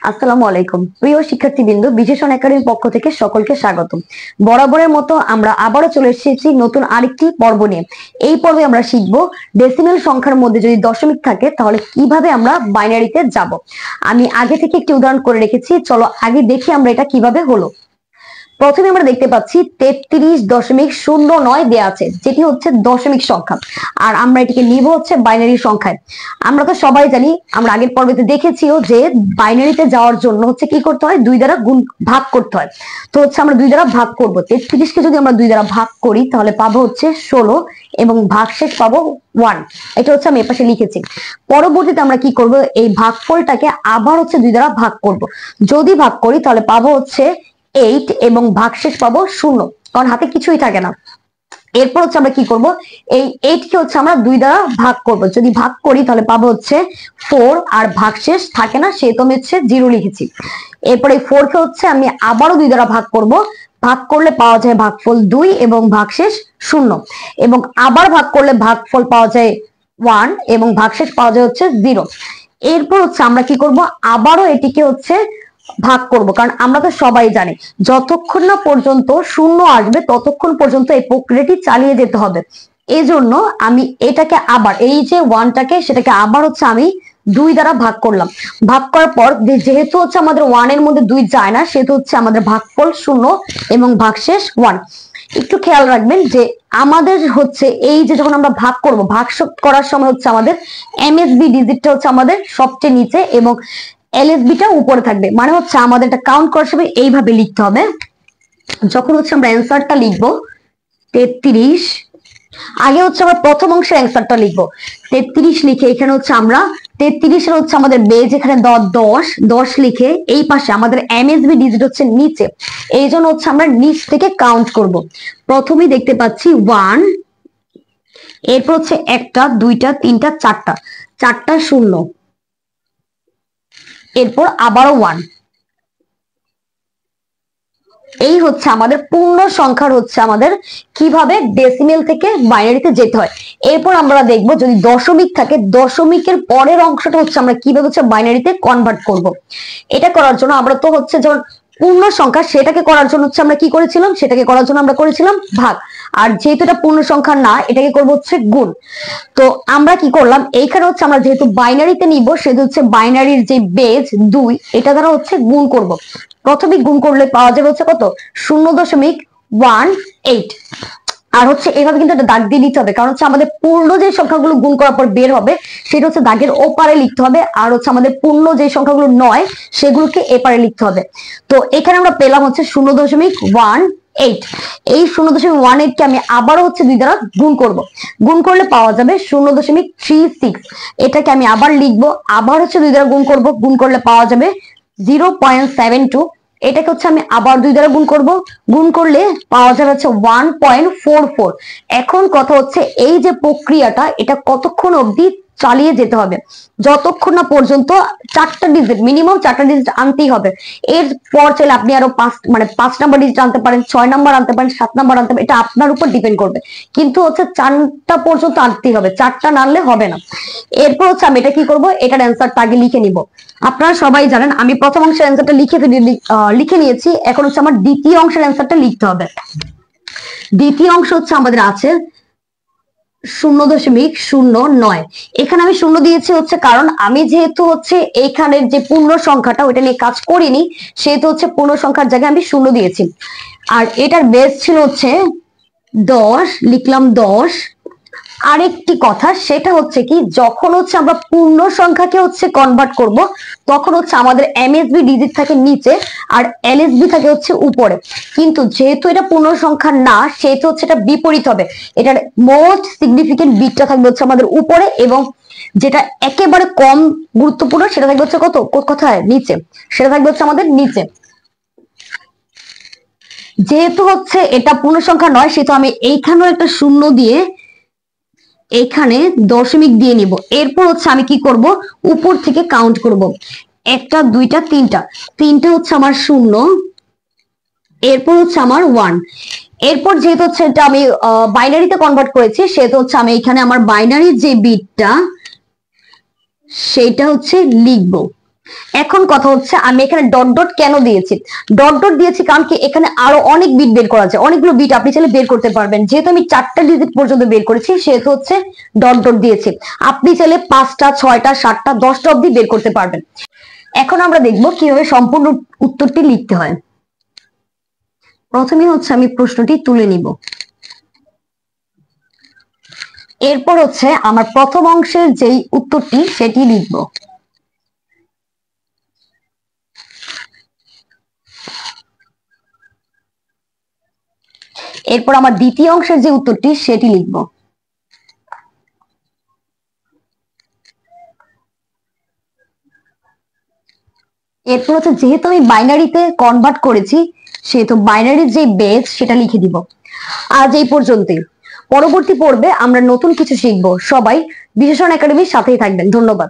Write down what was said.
আসসালামু আলাইকুম প্রিয় শিক্ষার্থীবৃন্দ, বিশেষণ একাডেমির পক্ষ থেকে সকলকে স্বাগত। বরাবরের মতো আমরা আবারও চলে এসেছি নতুন আরেকটি পর্ব নিয়ে। এই পর্বে আমরা শিখব ডেসিমেল সংখ্যার মধ্যে যদি দশমিক থাকে তাহলে কিভাবে আমরা বাইনারিতে যাব। আমি আগে থেকে একটি উদাহরণ করে রেখেছি, চলো আগে দেখি আমরা এটা কিভাবে হলো। প্রথমে আমরা দেখতে পাচ্ছি 33.09 দেয়া আছে, যেটি হচ্ছে দশমিক সংখ্যা, আর আমরা এটিকে নিব হচ্ছে বাইনারি সংখ্যায়। আমরা তো সবাই জানি, আমরা আগের পর্বেতে দেখেছিও যে বাইনারিতে যাওয়ার জন্য হচ্ছে কি করতে হয়, 2 দ্বারা গুণ ভাগ করতে হয়। তো হচ্ছে আমরা 2 দ্বারা ভাগ করব। 33 কে যদি আমরা 2 দ্বারা ভাগ করি তাহলে পাবো হচ্ছে 16 এবং ভাগশেষ পাবো 1। এটা হচ্ছে আমি এপাশে লিখেছি। পরবর্তীতে আমরা কি করব, এই ভাগফলটাকে আবার হচ্ছে 2 দ্বারা ভাগ করব। যদি ভাগ করি তাহলে পাবো হচ্ছে 8 এবং ভাগশেষ পাবো 0, কারণ হাতে কিছুই থাকে না। এরপর হচ্ছে আমরা কি করব, এই 8 কে হচ্ছে আমরা 2 দ্বারা ভাগ করব। যদি ভাগ করি তাহলে পাবো হচ্ছে 4, আর ভাগশেষ থাকে না সেহেতু আমি হচ্ছে 0 লিখেছি। এরপর এই 4 কে হচ্ছে আমি আবারও 2 দ্বারা ভাগ করব। ভাগ করলে পাওয়া যায় ভাগফল 2 এবং ভাগশেষ 0, এবং আবার ভাগ করলে ভাগফল পাওয়া যায় 1 এবং ভাগশেষ পাওয়া যায় হচ্ছে 0। এরপর হচ্ছে আমরা কি করব, আবারও এটিকে হচ্ছে ভাগ করব, কারণ আমরা তো সবাই জানি যতক্ষণ না পর্যন্ত 0 আসবে ততক্ষণ পর্যন্ত এই প্রক্রিয়াটি চালিয়ে যেতে হবে। এই জন্য আমি এটাকে আবার, এই যে 1টাকে সেটাকে আবার হচ্ছে আমি 2 দ্বারা ভাগ করলাম। ভাগ করার পর যেহেতু হচ্ছে আমাদের 1 এর মধ্যে 2 যায় না, সেহেতু হচ্ছে আমাদের ভাগফল 0 এবং ভাগশেষ 1। একটু খেয়াল রাখবেন যে আমাদের হচ্ছে এই যে যখন আমরা ভাগ করব, ভাগ করার সময় হচ্ছে আমাদের এমএসবি ডিজিটটা হচ্ছে আমাদের সবচেয়ে নিচে এবং এলএসবিটা উপরে থাকবে। মানে হচ্ছে আমাদের এটা কাউন্ট করার সময় এইভাবে লিখতে হবে। যখন হচ্ছে আমরা অ্যান্সারটা লিখবো 33, আগে হচ্ছে আমরা প্রথম অংশের অ্যান্সারটা লিখবো। 33 লিখে এখানে হচ্ছে আমরা 33 এর হচ্ছে আমাদের বেজ এখানে 10 লিখে এই পাশে আমাদের এমএসবি ডিজিট হচ্ছে নিচে, এই জন্য হচ্ছে আমরা নিচ থেকে কাউন্ট করব। প্রথমেই দেখতে পাচ্ছি 1, এরপর হচ্ছে 1টা 2টা 3টা 4টা 0, এরপর আবারও 1। এই হচ্ছে আমাদের পূর্ণ সংখ্যার হচ্ছে আমাদের কিভাবে ডেসিমেল থেকে বাইনারিতে যেতে হয়। এরপর আমরা দেখব যদি দশমিক থাকে, দশমিকের পরের অংশটা হচ্ছে আমরা কিভাবে হচ্ছে বাইনারিতে কনভার্ট করব। এটা করার জন্য আমরা তো হচ্ছে যখন পূর্ণ সংখ্যা সেটাকে করার জন্য হচ্ছে আমরা কি করেছিলাম, সেটাকে করার জন্য আমরা করেছিলাম ভাগ। আর যেহেতু এটা পূর্ণ সংখ্যা না, এটাকে করবো হচ্ছে গুণ। তো আমরা কি করলাম, এইখানে হচ্ছে আমরা যেহেতু বাইনারিতে নিব সেহেতু হচ্ছে বাইনারির যে বেজ 2 এটা দ্বারা হচ্ছে গুণ করব। প্রথমে গুণ করলে পাওয়া যাবে হচ্ছে কত, 0.18। আর হচ্ছে এভাবে কিন্তু একটা দাগ দিয়ে নিতে হবে, কারণ হচ্ছে আমাদের পূর্ণ যে সংখ্যাগুলো গুণ করার পর বের হবে সেটা হচ্ছে দাগের ওপারে লিখতে হবে, আর হচ্ছে আমাদের পূর্ণ যে সংখ্যাগুলো নয় সেগুলোকে এপারে লিখতে হবে। তো এখানে আমরা পেলাম হচ্ছে 0.18। এই 0.18 কে আমি আবারও হচ্ছে 2 দ্বারা গুণ করব। গুণ করলে পাওয়া যাবে 0.36। এটাকে আমি আবার লিখবো, আবার হচ্ছে 2 দ্বারা গুণ করব। গুণ করলে পাওয়া যাবে 0.72। এটাকে হচ্ছে আমি আবার 2 দ্বারা গুণ করব। গুণ করলে পাওয়া যাবে হচ্ছে 1.44। এখন কথা হচ্ছে এই যে প্রক্রিয়াটা এটা কতক্ষণ অবধি চালিয়ে যেতে হবে, যতক্ষণ না পর্যন্ত 4টা ডিজিট, মিনিমাম 4টা ডিজিট আনতেই হবে। এরপর চাইলে আপনি আরো 5 নাম্বার ডিজিট আনতে পারেন, 6 নাম্বার আনতে পারেন, 7 নাম্বার আনতে পারেন, এটা আপনার উপর ডিপেন্ড করবে। কিন্তু হচ্ছে 4টা পর্যন্ত আনতেই হবে, 4টা না আনলে হবে না। এরপর হচ্ছে আমি এটা কি করব, এটার অ্যান্সারটা আগে লিখে নিব। আপনারা সবাই জানেন আমি প্রথম অংশের অ্যান্সারটা লিখে নিয়েছি। এখন হচ্ছে আমার দ্বিতীয় অংশের অ্যান্সারটা লিখতে হবে। দ্বিতীয় অংশ হচ্ছে আমাদের আছে 0.09। এখানে আমি 0 দিয়েছি হচ্ছে কারণ আমি যেহেতু হচ্ছে এইখানের যে পূর্ণ সংখ্যাটা ওইটা নিয়ে কাজ করিনি, সেহেতু হচ্ছে পূর্ণ সংখ্যার জায়গায় আমি 0 দিয়েছি। আর এটার বেস ছিল হচ্ছে 10, লিখলাম 10। আরেকটি কথা সেটা হচ্ছে কি, যখন হচ্ছে আমরা পূর্ণ সংখ্যাকে হচ্ছে কনভার্ট করব তখন হচ্ছে আমাদের এমএসবি ডিজিট থাকে নিচে আর এলএসবি থাকে হচ্ছে উপরে। কিন্তু যেহেতু এটা পূর্ণ সংখ্যা না সেহেতু হচ্ছে এটা বিপরীত হবে। এটার মোস্ট সিগনিফিকেন্ট বিটটা থাকবে হচ্ছে আমাদের উপরে, এবং যেটা একেবারে কম গুরুত্বপূর্ণ সেটা থাকবে হচ্ছে কোথায়, নিচে। সেটা থাকবে হচ্ছে আমাদের নিচে। যেহেতু হচ্ছে এটা পূর্ণ সংখ্যা নয় সেহেতু আমি এইখানেও একটা 0 দিয়ে এখানে দশমিক দিয়ে নিব। এরপর হচ্ছে আমি কি করব, উপর থেকে কাউন্ট করব। 1টা 2টা 3টা হচ্ছে আমার 0, এরপর হচ্ছে আমার 1। এরপর যেহেতু হচ্ছে এটা আমি বাইনারিতে কনভার্ট করেছি সেহেতু হচ্ছে আমি এখানে আমার বাইনারির যে বিটটা সেটা হচ্ছে লিখবো। এখন কথা হচ্ছে আমি এখানে ডট ডট কেন দিয়েছি। ডট ডট দিয়েছি কারণ কি এখানে আরো অনেক বিট বের করা যায়, অনেকগুলো বিট আপনি চাইলে বের করতে পারবেন। যেহেতু আমি 4টা ডিজিট পর্যন্ত বের করেছি সেহেতু হচ্ছে ডট ডট দিয়েছি। আপনি চাইলে 5টা 6টা 7টা 10টা অব্দি বের করতে পারবেন। এখন আমরা দেখবো কিভাবে সম্পূর্ণ উত্তরটি লিখতে হয়। প্রথমে হচ্ছে আমি প্রশ্নটি তুলে নিব, এরপর হচ্ছে আমার প্রথম অংশের যেই উত্তরটি সেটি লিখব। এরপর আমার দ্বিতীয় অংশের যে উত্তরটি সেটি লিখব। এরপর হচ্ছে যেহেতু আমি বাইনারিতে কনভার্ট করেছি সেহেতু বাইনারির যে বেস সেটা লিখে দিব। আজ এই পর্যন্তই। পরবর্তী পর্বে আমরা নতুন কিছু শিখবো। সবাই বিশেষণ একাডেমির সাথেই থাকবেন। ধন্যবাদ।